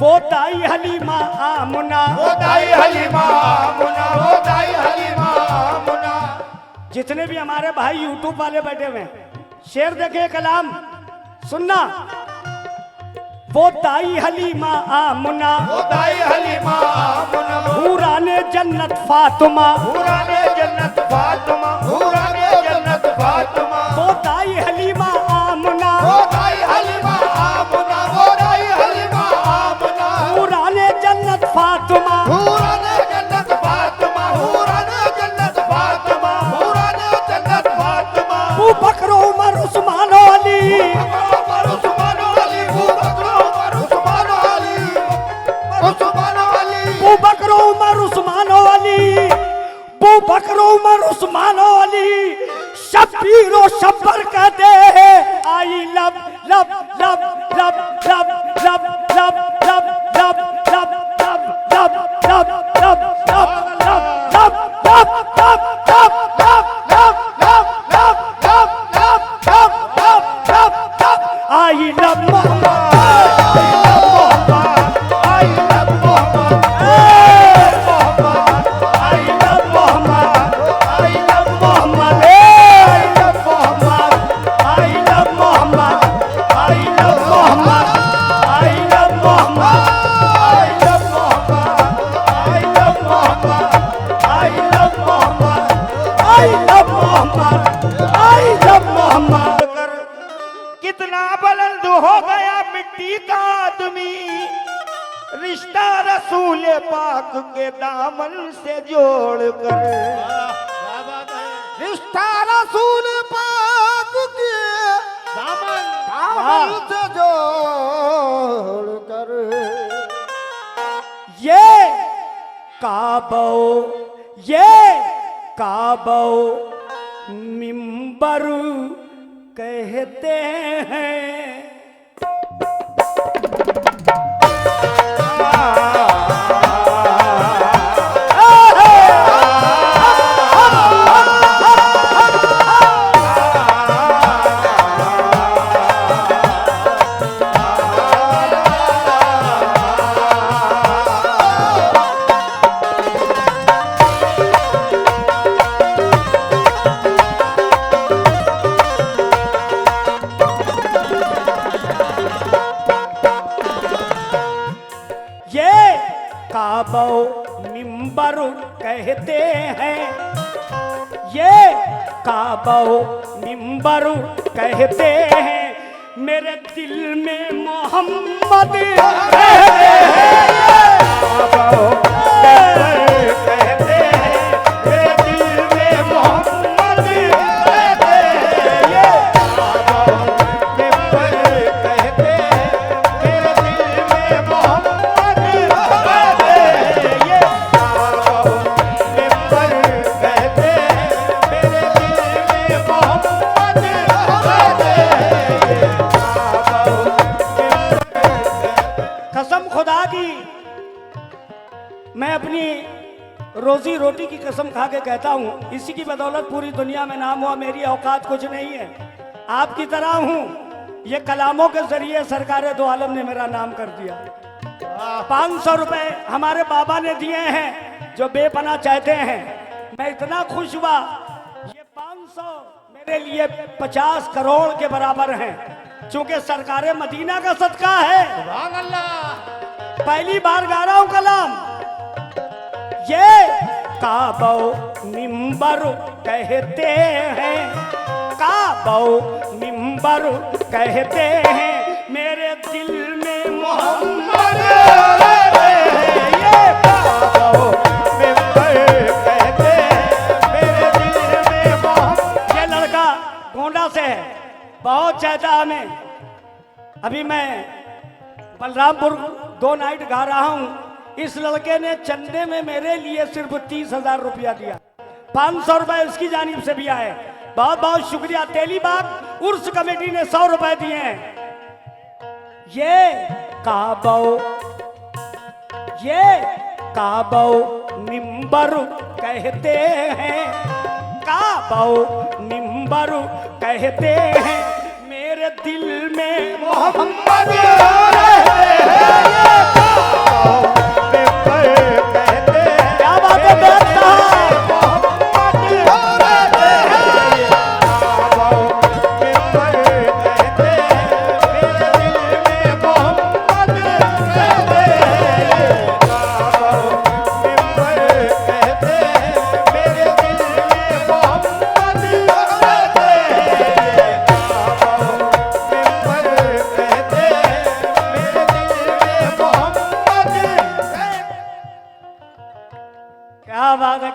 वो दाई हलीमा आमुना, वो दाई हलीमा आमुना, वो दाई हलीमा आमुना। जितने भी हमारे भाई यूट्यूब वाले बैठे हुए हैं, शेर देखे कलाम सुनना। वो दाई हलीमा आमुना, वो दाई हलीमा आमुना, हूराने जन्नत फातिमा, हूराने जन्नत फातिमा, हूराने जन्नत फातिमा। वो दाई हलीमा आमुना, वो दाई हलीमा आमुना, वो दाई हलीमा आमुना, हूराने जन्नत फातिमा, हूराने जन्नत फातिमा, हूराने जन्नत फातिमा, हूराने जन्नत फातिमा। अबू बकर उमर उस्मान अली, उमर उस्मान अली, अबू बकर उमर उस्मान अली, उस्मान अली। अबू बकर उमर उस्मान अली, अबू बकर उमर उस्मान अली, शब्बीर और शब्बर कहते हैं। आई लब लब लब लब लब लब लब लब लब लब लब लब लब लब लब लब लब लब आई लब मोहम्मद, आई लव मोहम्मद, आई लब मोहम्मद, आई लव मोहम्मद, आई लब मोहम्मद, आई लब मोहम्मद, आई लब मोहम्मद, आई लब मोहम्मद, आई लब मोहम्मद, आई लब मोहम्मद, आई लब मोहम्मद। कितना बुलंद हो गया मिट्टी का आदमी, रिश्ता रसूल पाक के दामन से जोड़कर। रिश्ता रसूल पाक के दामन से जोड़कर। ये काबो, ये काबो मिंबर कहते हैं। काबो मिंबर कहते हैं, ये काबो मिंबर कहते हैं। मेरे दिल में मोहम्मद रहते हैं। काबो मिंबर कहते हैं, मेरे दिल में मोहम्मद रहते हैं। काबो मिंबर कहते हैं, मेरे दिल में मोहम्मद मैं अपनी रोजी रोटी की कसम खा के कहता हूँ, इसी की बदौलत पूरी दुनिया में नाम हुआ। मेरी औकात कुछ नहीं है, आपकी तरह हूँ। ये कलामों के जरिए सरकार दो आलम ने मेरा नाम कर दिया। 500 रुपए हमारे बाबा ने दिए हैं जो बेपना चाहते हैं। मैं इतना खुश हुआ, ये 500 मेरे लिए 50 करोड़ के बराबर हैं, चूंकि सरकार मदीना का सदका है। पहली बार गा रहा हूँ कलाम। ये काबो मिंबर कहते हैं, काबो मिंबर कहते हैं। मेरे दिल में मोहम्मद रहते हैं। ये काबो मिंबर कहते हैं, मेरे दिल में मोहम्मद। ये लड़का गोंडा से है, बहुत चाहता हमें। अभी मैं बलरामपुर 2 नाइट गा रहा हूँ। इस लड़के ने चंदे में मेरे लिए सिर्फ 30,000 रुपया दिया। 500 रुपए इसकी जानिब से भी आए। बहुत बहुत शुक्रिया। तेलीबाग उर्स कमेटी ने 100 रुपए दिए हैं। ये काबो मिंबर कहते हैं, काबो मिंबर कहते हैं। मेरे दिल में मोहम्मद रहते हैं।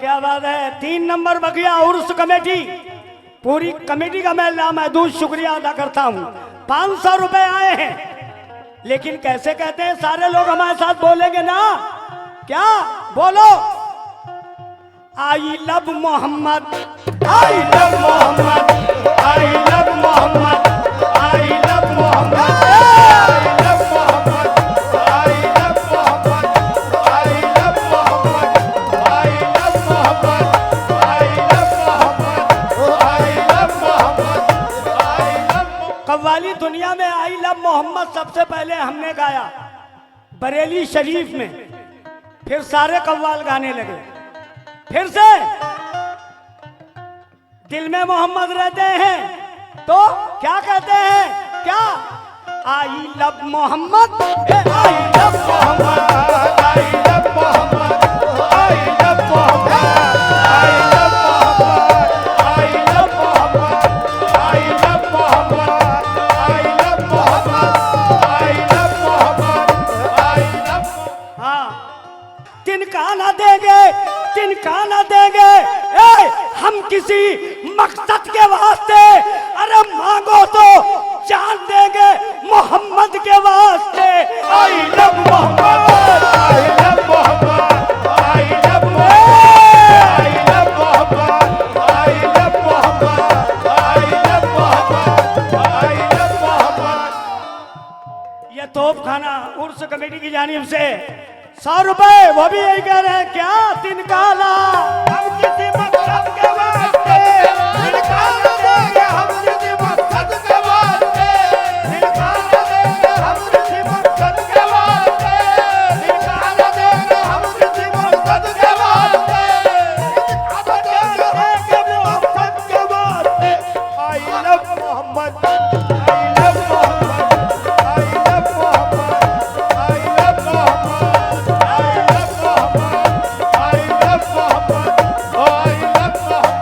क्या बात है। 3 नंबर बगिया उर्स कमेटी, पूरी कमेटी का मैं लामहदूद शुक्रिया अदा करता हूँ। 500 रुपए आए हैं, लेकिन कैसे कहते हैं, सारे लोग हमारे साथ बोलेंगे ना, क्या बोलो, I love Mohammad, I love Mohammad, I love Mohammad, I love Mohammad, I love Mohammad, I love Mohammad, I love Mohammad, I love Mohammad, I love Mohammad, I love Mohammad, I love. Qawwali दुनिया में आई लव मोहम्मद सबसे पहले हमने गाया बरेली शरीफ में, फिर सारे कव्वाल गाने लगे। फिर से दिल में मोहम्मद रहते हैं तो क्या कहते हैं, क्या, I love Mohammad, I love Mohammad, I love Mohammad, I love Mohammad, I love Mohammad, I love Mohammad, I love Mohammad, I love Mohammad, I love Mohammad, I love. हाँ, तिनका ना देंगे, तिनका ना देंगे, हम किसी मकसद के वास्ते, अरे मांगो तो जान देंगे मोहम्मद के वास्ते। I love Mohammad, I love Mohammad, I love Mohammad, I love Mohammad, I love Mohammad, I love Muhammad. ये तोप खाना उर्स कमेटी की जानिब से 100 रुपए, वो भी यही कह रहे हैं, क्या तिनकाला, हम किसी मकसद के वास्ते, तिनकाला देंगे हम किसी मकसद के वास्ते, तिनकाला देंगे हम किसी मकसद के वास्ते, तिनकाला देंगे हम किसी मकसद के वास्ते, तिनकाला देंगे मकसद के वास्ते। I love Mohammad, I love Mohammad, I love Mohammad, I love Mohammad, I love Mohammad, I love Mohammad, I love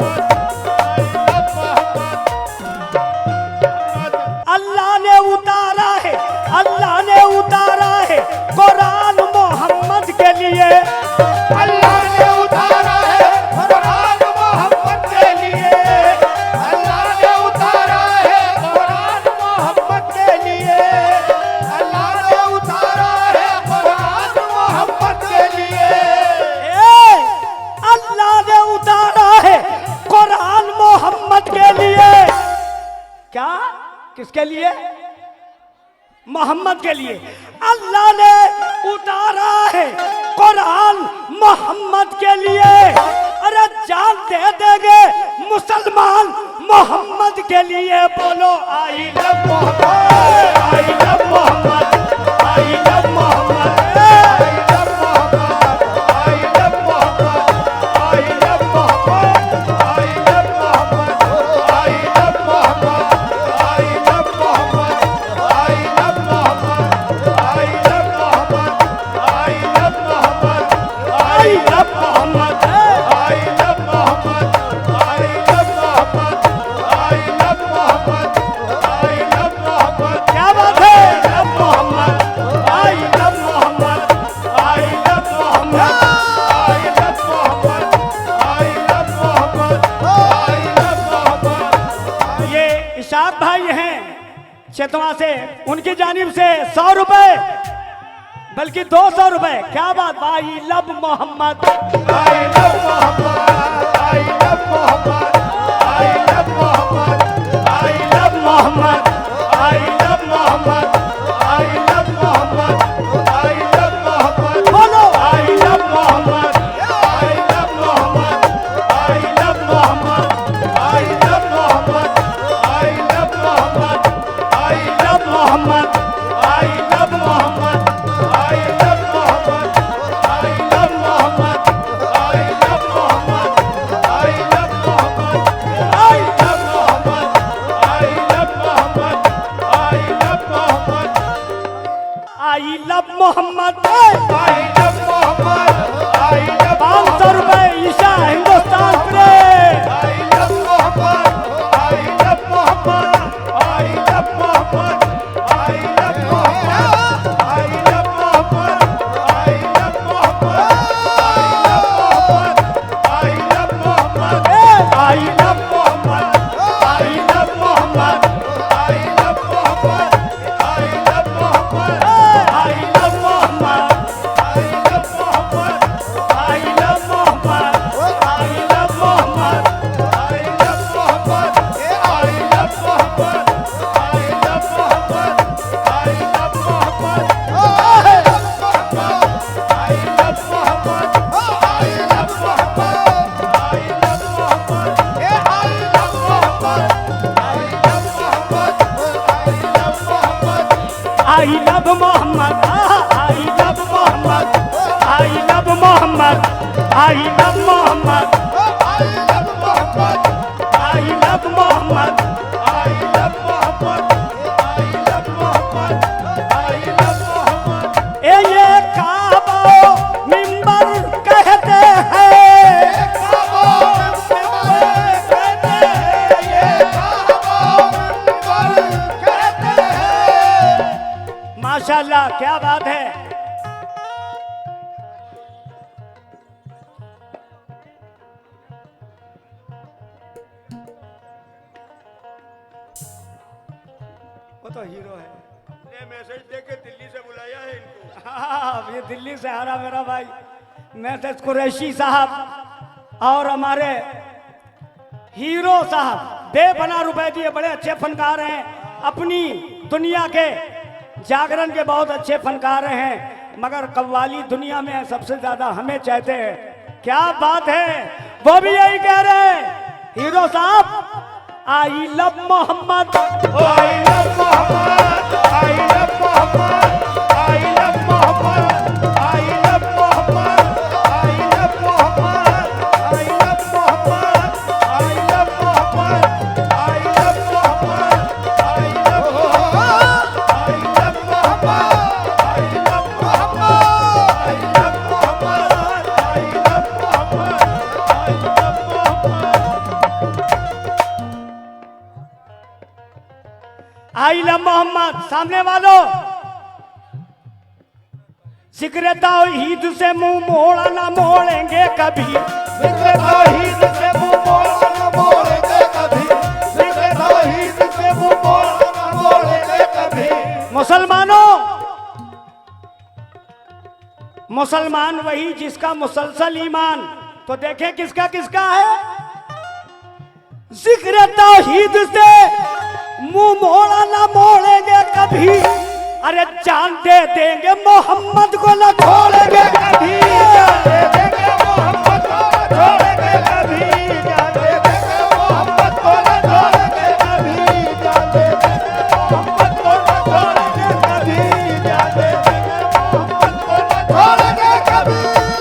Mohammad, I love Mohammad. Allah ने उतारा है, अल्लाह ने उतारा है कुरान मोहम्मद के लिए। अल्लाह ने उतारा है कुरान मोहम्मद के लिए, अल्लाह ने उतारा है कुरान मोहम्मद के लिए, अल्लाह ने उतारा है कुरान मोहम्मद के लिए। अल्लाह ने उतारा है कुरान मोहम्मद के लिए। क्या, किसके लिए, मोहम्मद के लिए। अल्लाह ने उतारा है कुरान मोहम्मद के लिए, अरे जान दे देंगे मुसलमान मोहम्मद के लिए। बोलो I love Mohammad, I love Mohammad, I love Mohammad, I love Mohammad, I love Mohammad, I love Mohammad, I love Mohammad, I love Mohammad, I love Mohammad, I love Mohammad, I love Mohammad, I love Mohammad, I love Mohammad, I love Mohammad, I love Mohammad, I love Mohammad, I love Muhammad. क्या बात है, love Mohammad, I love Mohammad, I love Mohammad, I love Mohammad, I love Mohammad, I love Muhammad. ये इशाक भाई हैं चेतवा से, उनकी जानिब से 100 रुपए, बल्कि 200 रुपए। क्या बात, भाई love Mohammad, I love Mohammad, I love Mohammad, I love Mohammad, I love Mohammad, I love Mohammad, I love Mohammad, I love Mohammad. बोलो I love Mohammad, I love Mohammad, I love Mohammad, I love Mohammad, I love Mohammad, I love Mohammad, I love Mohammad, I love Mohammad, I love Mohammad, I love Mohammad, I love Mohammad, I love Mohammad, I love Mohammad, I love Mohammad, I love Mohammad. I love Mohammad, I love 500 रुपए ईशा Hindustan press. I love Mohammad, I love Mohammad, I love Mohammad, I love Mohammad, I love Mohammad, I love Mohammad, I love Mohammad, I I love Mohammad, I love Mohammad, I love Mohammad. I love Mohammad, I love Mohammad, I love Muhammad. ये काबा मिंबर कहते हैं, काबा मिंबर कहते हैं, ये काबा मिंबर कहते हैं। माशाल्लाह क्या बात है। वो तो हीरो है। ने मैसेज देके दिल्ली से बुलाया है इनको। हाँ, ये दिल्ली से आ रहा मेरा भाई मैसेज कुरैशी साहब और हमारे हीरो साहब बेपनाह रुपए दिए। बड़े अच्छे फनकार हैं, अपनी दुनिया के जागरण के बहुत अच्छे फनकार हैं, मगर कव्वाली दुनिया में सबसे ज्यादा हमें चाहते हैं। क्या बात है, वो भी यही कह रहे हैं हीरो साहब। I love Mohammad, I love Mohammad, I love Mohammad, I love Mohammad, I love Mohammad, I love Mohammad, I love Mohammad, I love Mohammad, I love Mohammad, I love Mohammad, I love Mohammad, I love Mohammad, I love Mohammad, I love Mohammad, I love Mohammad. I love Muhammad. सामने वालों, जिक्र तौहीद से मुंह मोड़ा ना मोड़ेंगे कभी, जिक्र तौहीद से मुंह मोड़ा न मोड़ेंगे कभी, जिक्र तौहीद से मुंह मोड़ा न मोड़ेंगे कभी। मुसलमानों, मुसलमान वही जिसका मुसलसल ईमान। तो देखें किसका किसका है। जिक्र तौहीद से मुंह मोड़ा ना मोड़ेंगे कभी, अरे जान दे देंगे मोहम्मद को न छोड़ेंगे कभी। जान दे देंगे मोहम्मद को न छोड़ेंगे कभी, जान दे देंगे मोहम्मद को न छोड़ेंगे कभी, जान दे देंगे मोहम्मद को न छोड़ेंगे कभी, जान दे देंगे मोहम्मद को न छोड़ेंगे कभी,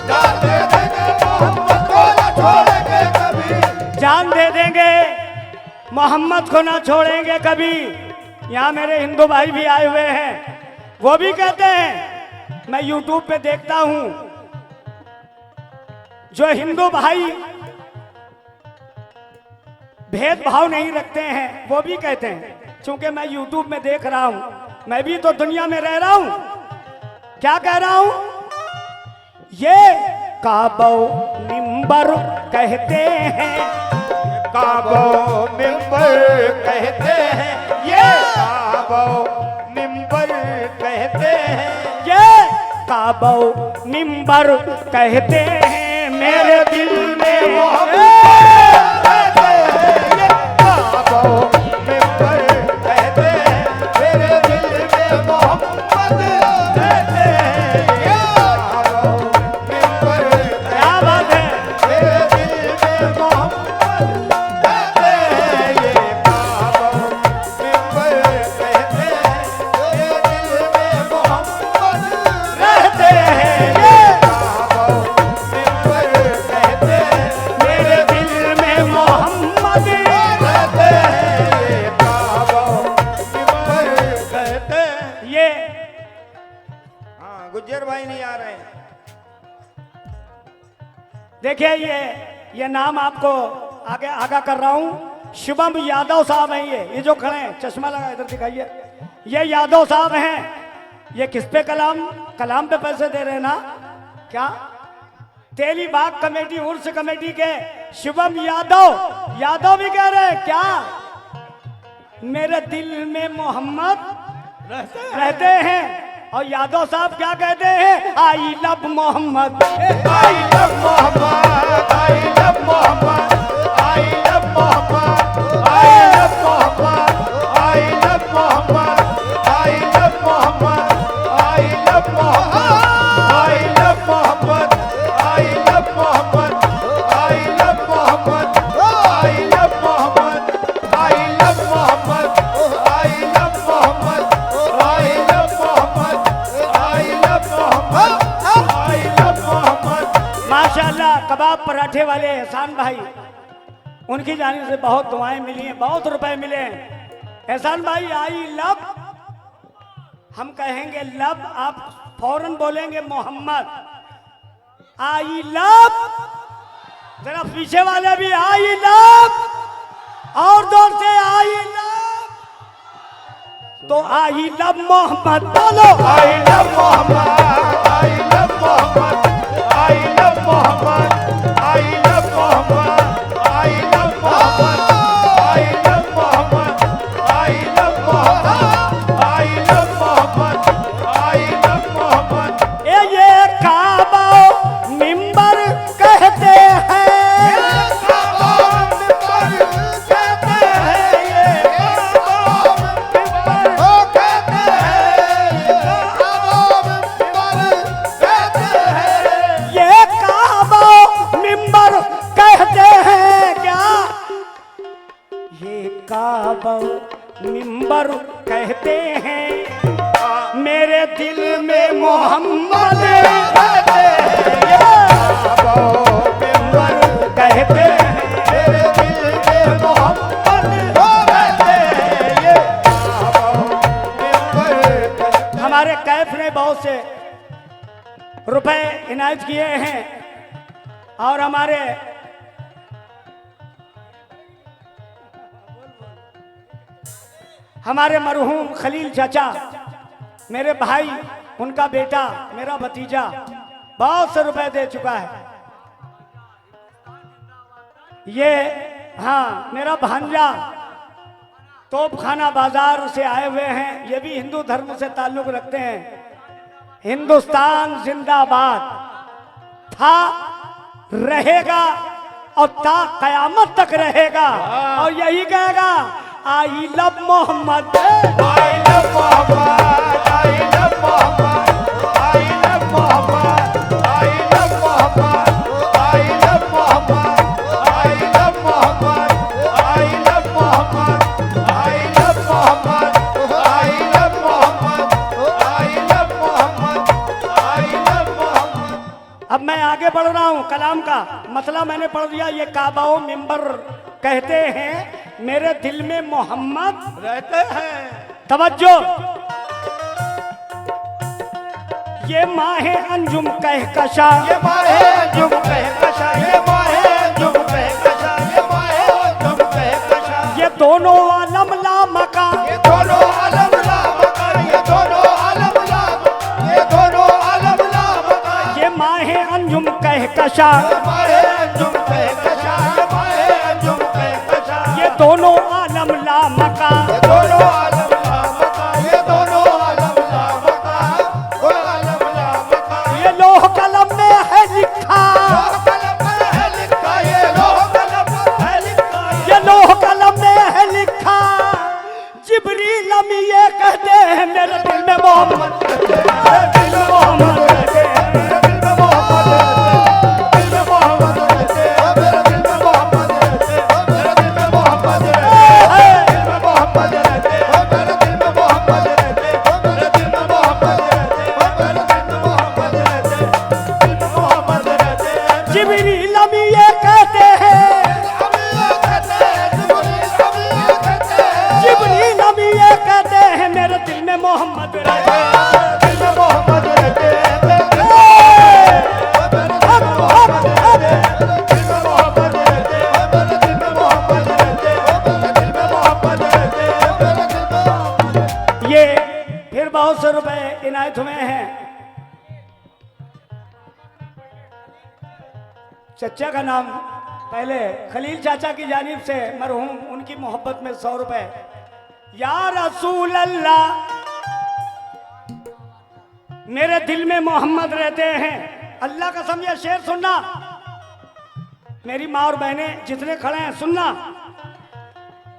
जान दे देंगे मोहम्मद को न छोड़ेंगे कभी। जान दे देंगे मोहम्मद को ना छोड़ेंगे कभी। यहाँ मेरे हिंदू भाई भी आए हुए हैं, वो भी कहते हैं, मैं यूट्यूब पे देखता हूं, जो हिंदू भाई भेदभाव नहीं रखते हैं वो भी कहते हैं, क्योंकि मैं यूट्यूब में देख रहा हूं, मैं भी तो दुनिया में रह रहा हूं। क्या कह रहा हूं, ये काबो मिंबर कहते हैं, काबो मिंबर कहते हैं, ये काबो मिंबर कहते हैं, ये काबो मिंबर कहते हैं, मेरे दिल में मोहम्मद कहते हैं, ये काबो मिंबर कहते हैं, मेरे दिल में मोहम्मद कहते हैं, ये काबो मिंबर क्या बात है। मेरे दिल में मोहम्मद कहते हैं, ये काबो मिंबर कहते हैं, मेरे दिल में मोहम्मद रहते हैं ये काबो मिंबर कहते हैं, मेरे दिल में मोहम्मद कहते हैं, ये काबो मिंबर कहते हैं। ये हाँ, गुज्जर भाई नहीं आ रहे हैं। देखिए ये नाम आपको आगे आगा कर रहा हूं। शुभम यादव साहब हैं, ये जो खड़े हैं, चश्मा लगा इधर दिखाइए, ये यादव साहब हैं। ये किस पे कलाम पे पैसे दे रहे हैं ना, क्या तेली बाग कमेटी उर्स कमेटी के शुभम यादव भी कह रहे हैं, क्या मेरे दिल में मोहम्मद रहते हैं। और यादव साहब क्या कहते हैं, I love Muhammad. I love Muhammad, I love Muhammad, I love Muhammad, I love Muhammad, I love Muhammad, I love Muhammad, I love Muhammad, I love Muhammad, I love Muhammad, I love Muhammad, I love Muhammad, I love Muhammad, I love Muhammad, I love Muhammad, I love Muhammad, I love Muhammad. माशाल्लाह कबाब पराठे वाले एहसान भाई, उनकी जानिब से बहुत दुआएं मिली हैं, बहुत रुपए मिले हैं। एहसान भाई आई लव, हम कहेंगे लव, आप फौरन बोलेंगे मोहम्मद। आई लव, जरा पीछे वाले भी आई लव, और जोर से आई लव। तो आई लव मोहम्मद बोलो। I love Mohammad, I love Mohammad, I love Mohammad, I love Mohammad, I love Mohammad, I love Mohammad, I love Mohammad, I love Mohammad, I love Muhammad. ये काबा मिंबर कहते हैं, काबा मिंबर कहते हैं, मेरे दिल में मोहम्मद कहते हैं। काबा मिंबर कहते हैं, मेरे दिल में मोहम्मद कहते हैं। काबा मिंबर। हमारे कैफ ने बहुत से रुपए इनायत किए हैं और हमारे मरहूम खलील चाचा, मेरे भाई, उनका बेटा, मेरा भतीजा बहुत से रुपए दे चुका है। ये हाँ, मेरा भांजा तोपखाना बाजार से आए हुए हैं, ये भी हिंदू धर्म से ताल्लुक रखते हैं। हिंदुस्तान जिंदाबाद था, रहेगा और ता कयामत तक रहेगा, और यही कहेगा I love Mohammad, I love Mohammad, I love Mohammad, I love Mohammad, I love Mohammad, I love Mohammad, I love Mohammad, I love Mohammad, I love Mohammad, I love Mohammad, I love Mohammad, I love Muhammad. अब मैं आगे बढ़ रहा हूँ। कलाम का मसला मैंने पढ़ दिया। ये काबा मिंबर कहते हैं, मेरे दिल में मोहम्मद रहते हैं। तवज्जो, ये माहे अंजुम कहकशा, ये माहे अंजुम कहकशा, ये माहे अंजुम कहकशा, ये माहे अंजुम कहकशा। ये दोनों आलम लामका, ये दोनों आलम लामका, ये दोनों आलम लामका, ये दोनों आलम लामका। ये माहे अंजुम कहकशा, ये माहे अंजुम कहकशा, ये माहे अंजुम कहकशा। ये दोनों आलम लामका, ये दोनों आलम लामका, ये दोनों आलम लामका, वो आलम लामका। ये लोह कलम में है लिखा, लोह कलम में है लिखा, ये लोह कलम में है लिखा, ये लोह कलम में है लिखा। जिब्रील अमी ये कहते हैं, मेरे दिल में मोहम्मद, मेरे दिल में मोहम्मद कहते हैं। मेरे दिल में मोहम्मद रहते, दिल में मोहम्मद रहते, मेरे दिल में मोहम्मद रहते, मेरे दिल में मोहम्मद रहते, दिल में मोहम्मद रहते, मेरे दिल में मोहम्मद रहते, मेरे दिल में मोहम्मद रहते, मेरे दिल में मोहम्मद रहते, दिल में मोहम्मद रहते। जिब्रील अमी ये कहते हैं, जिब्रील अमी ये कहते हैं, मेरे दिल में मोहम्मद रहते हैं। दिल में मोहम्मद रहते, ये फिर बहुत से रुपए इनायत हुए हैं। चचा का नाम पहले खलील चाचा की जानिब से मरहूम, उनकी मोहब्बत में 100 रुपए। या रसूल अल्लाह, मेरे दिल में मोहम्मद रहते हैं। अल्लाह का समझे शेर सुनना, मेरी माँ और बहनें जितने खड़े हैं सुनना।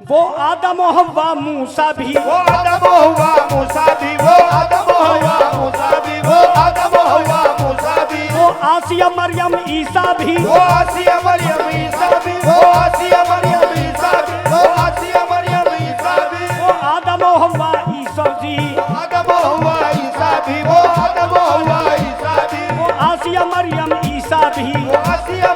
वो आदम और हव्वा मूसा भी, वो आदम हुआ मूसा भी, वो आदम हुआ मूसा भी, वो आदम हुआ मूसा भी, वो आसिया मरियम ईसा भी, वो आसिया मरियम ईसा भी, वो आसिया मरियम ईसा भी, वो आसिया मरियम ईसा भी, वो आदम और हव्वा ईसा जी, आदम हुआ ईसा भी, वो आदम हुआ ईसा भी, वो आसिया मरियम ईसा भी, वो आसिया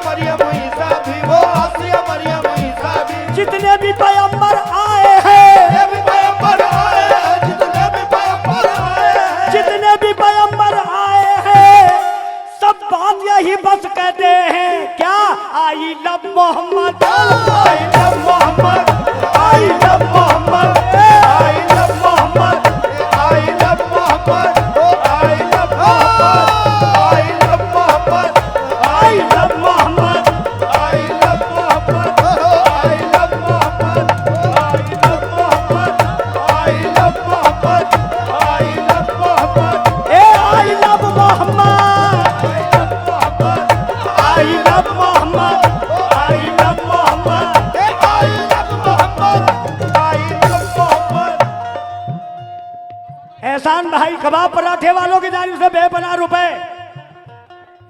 यही बस कहते हैं क्या, I love Mohammad, I love Mohammad, I love Mohammad, I love Mohammad, I love Mohammad, I love Mohammad, I love Mohammad, I love Mohammad, I love Mohammad, I love Mohammad, I love Mohammad, I love Mohammad, I love Mohammad, I love Mohammad, I love Mohammad, I love Mohammad, I love Muhammad. Ehsan भाई कबाब पराठे वालों की जानिब से बेपनाह रुपए।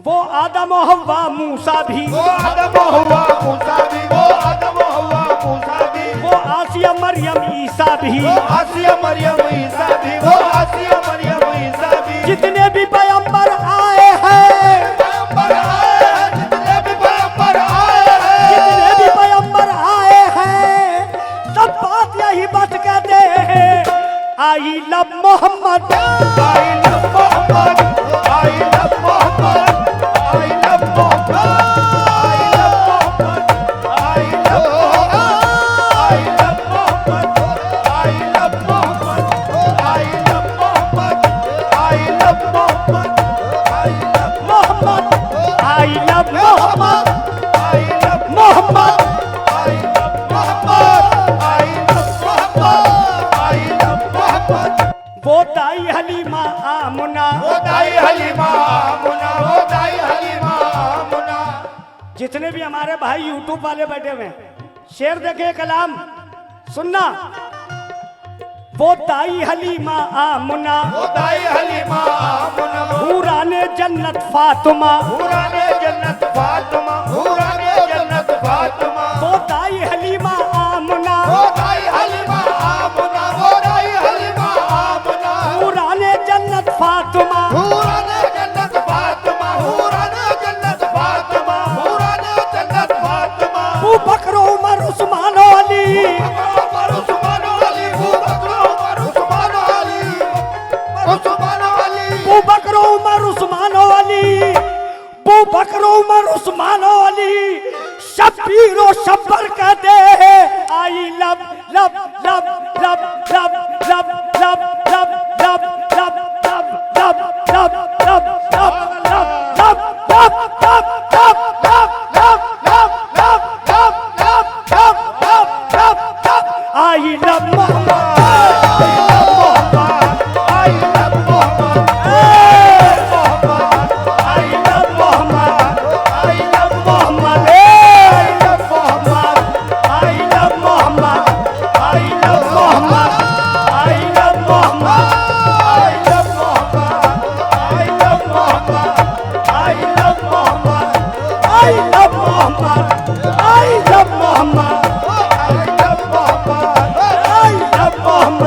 वो आदम और हव्वा मूसा भी, वो आदम हुआ मूसा भी, वो आदम हुआ मूसा भी, वो आसिया मरियम ईसा भी, वो आसिया मरियम ईसा भी, वो आसिया मरियम ईसा भी। जितने भी पैगंबर आए हैं, पैगंबर आए हैं, जितने भी पैगंबर आए हैं, जितने भी पैगंबर आए हैं, सब बात यही बस कहते हैं, I love Mohammad, I love Mohammad, I love Mohammad, I love Mohammad, I love Mohammad, I love Mohammad, I love Mohammad, I love Mohammad, I love Mohammad, I love Mohammad, I love Mohammad, I love Mohammad, I love Mohammad, I love Mohammad, I love Muhammad. वो दाई हलीमा आमुना, वो दाई हलीमा आमुना, वो दाई हलीमा आमुना। जितने भी हमारे भाई यूट्यूब वाले बैठे हुए हैं, शेर देखे कलाम सुनना। वो दाई हलीमा आमुना, वो दाई हलीमा आमुना, हूराने जन्नत फातिमा, हूराने जन्नत फातिमा, हूराने जन्नत फातिमा। वो दाई हलीमा आमुना, वो दाई हलीमा आमुना, वो दाई हलीमा आमुना, हूराने जन्नत फातिमा, हूराने जन्नत फातिमा, हूराने जन्नत फातिमा, हूराने जन्नत फातिमा। अबू बकर उमर उस्मान अली, उमर उस्मान अली, अबू बकर उमर उस्मान अली, उस्मान अली। अबू बकर उमर उस्मान अली, अबू बकर उमर उस्मान अली, शब्बीर और शब्बर कहते हैं, I love love love love love love love love love love love love love love love I love Mohammad, I love Mohammad, I love Mohammad, I love Mohammad, I love Mohammad, I love Mohammad, I love Mohammad, I love Mohammad, I love Mohammad, I love Mohammad, I love Mohammad, I love Mohammad, I love Mohammad, I love Mohammad, I love Mohammad, I love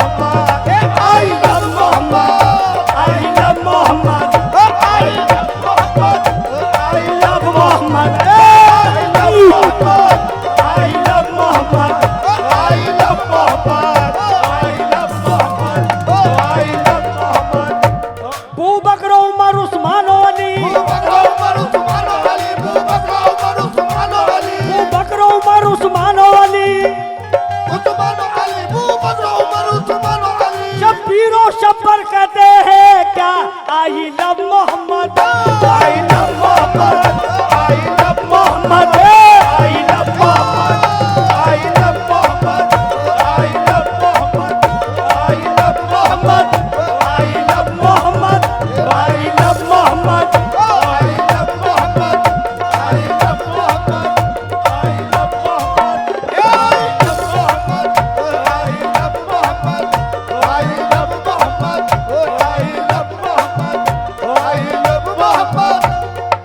Mohammad, I love Mohammad, I love I love Mohammad, Mohammad, I love Mohammad, I love Mohammad, I love Mohammad, I love Mohammad. Abu Bakr Umar Usman Ali, Abu Bakr Umar Usman Ali, Abu Bakr Umar Usman Ali, Abu Bakr Umar Usman Ali, Usman Ali, Abu Bakr Umar Usman Ali. Shabbir और शब्बर कहते हैं क्या, I love Mohammad, I love Mohammad, I love Mohammad, I love Mohammad, I love Mohammad, I love Mohammad, I love Mohammad, I love Mohammad, I love Mohammad, I love Mohammad, I love Mohammad, I love Mohammad, I love Mohammad, I love Mohammad, I love Mohammad, I love Mohammad.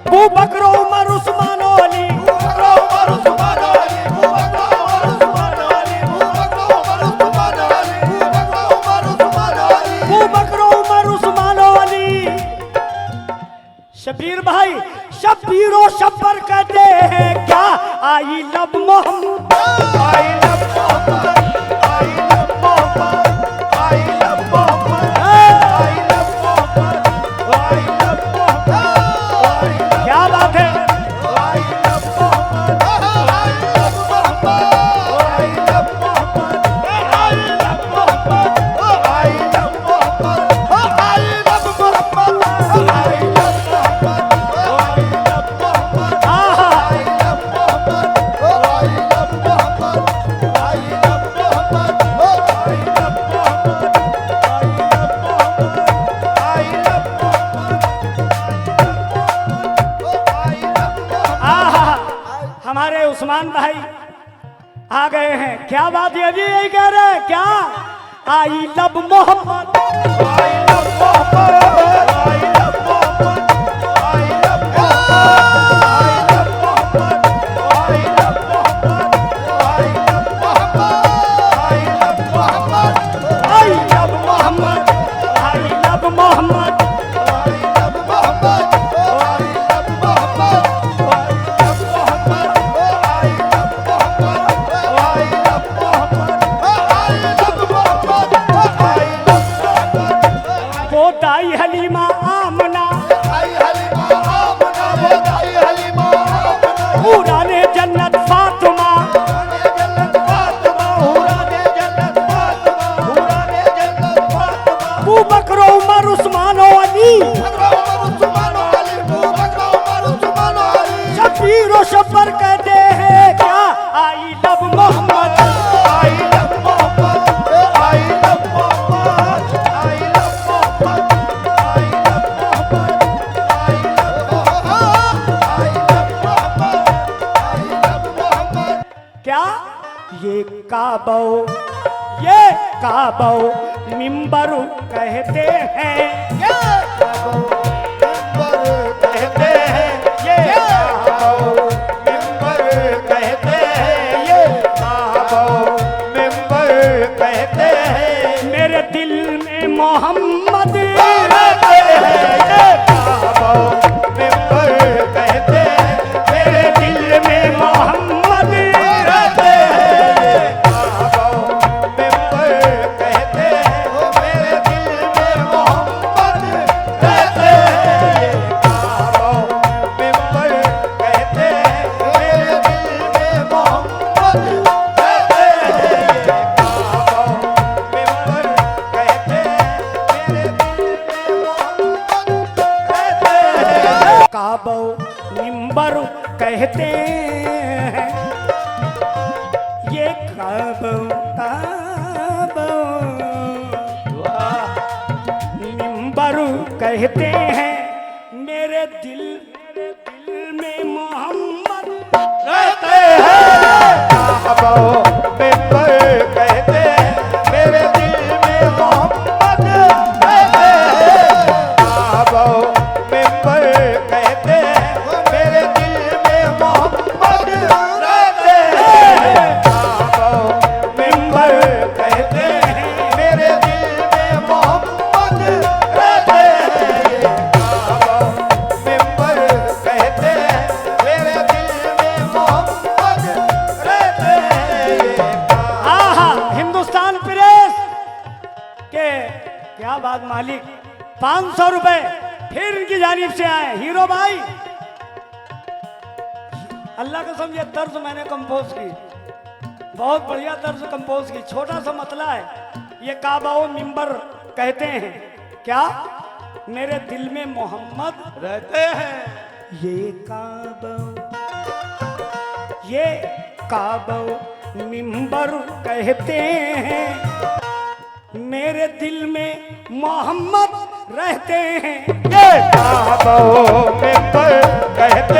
Abu Bakr Umar Usman Ali, Abu Bakr Umar Usman Ali, Abu Bakr Umar Usman Ali, Abu Bakr Umar Usman Ali, Abu Bakr Umar Usman Ali. Abu Bakr Umar Usman Ali. Shabir भाई, शब्बीर और शब्बर कहते हैं क्या, I love Mohammad, I love Mohammad, I love Mohammad, I love Mohammad, I love Mohammad, I love Muhammad, Usman भाई आ गए हैं। क्या बात ये भी यही कह रहे हैं क्या? I love Muhammad, I love Muhammad, I love Muhammad, I love Muhammad, I love Muhammad, I love Muhammad, I love Muhammad, I love Mohammad, I love Muhammad, वो दाई हलीमा आमना, पूराने जन्नत फातिमा, अबू बकर उमर उस्मान और अली, शबीर और शब्बर कहते हैं क्या? आई लव मोहम्मद, क्या ये काबो मिंबर कहते हैं, कहते हैं ये मिंबर कहते हैं ये मिंबर कहते हैं मेरे दिल में मोहम्मद रहते हैं ये मिंबर कहते हैं मेरे दिल में मोहम्मद रहते हैं मिंबर कहते हैं मेरे दिल में मोहम्मद रहते हैं मिंबर कहते हैं मेरे दिल में मोहम्मद रहते हैं मिंबर कहते हैं मेरे दिल में मोहम्मद रहते हैं काबो मिंबर कहते हैं, ये काबो मिंबर कहते हैं मेरे दिल में मोहम्मद रहते हैं काबो मिंबर कहते हैं मेरे दिल में मोहम्मद रहते हैं काबो मिंबर कहते हैं मेरे दिल में मोहम्मद रहते हैं काबो मिंबर कहते हैं मेरे दिल में मोहम्मद रहते हैं काबो मिंबर कहते हैं मेरे दिल में मोहम्मद रहते हैं आहा हिंदुस्तान प्रेस के क्या बात मालिक, 500 रुपए फिर इनकी जानिब से आए। हीरो भाई अल्लाह कसम ये तर्ज मैंने कंपोज की, बहुत बढ़िया तर्ज कंपोज की। छोटा सा मतला है, ये काबा मिंबर कहते हैं क्या? मेरे दिल में मोहम्मद रहते हैं ये काबो मिंबर कहते हैं मेरे दिल में मोहम्मद रहते हैं। ये काबो मिंबर कहते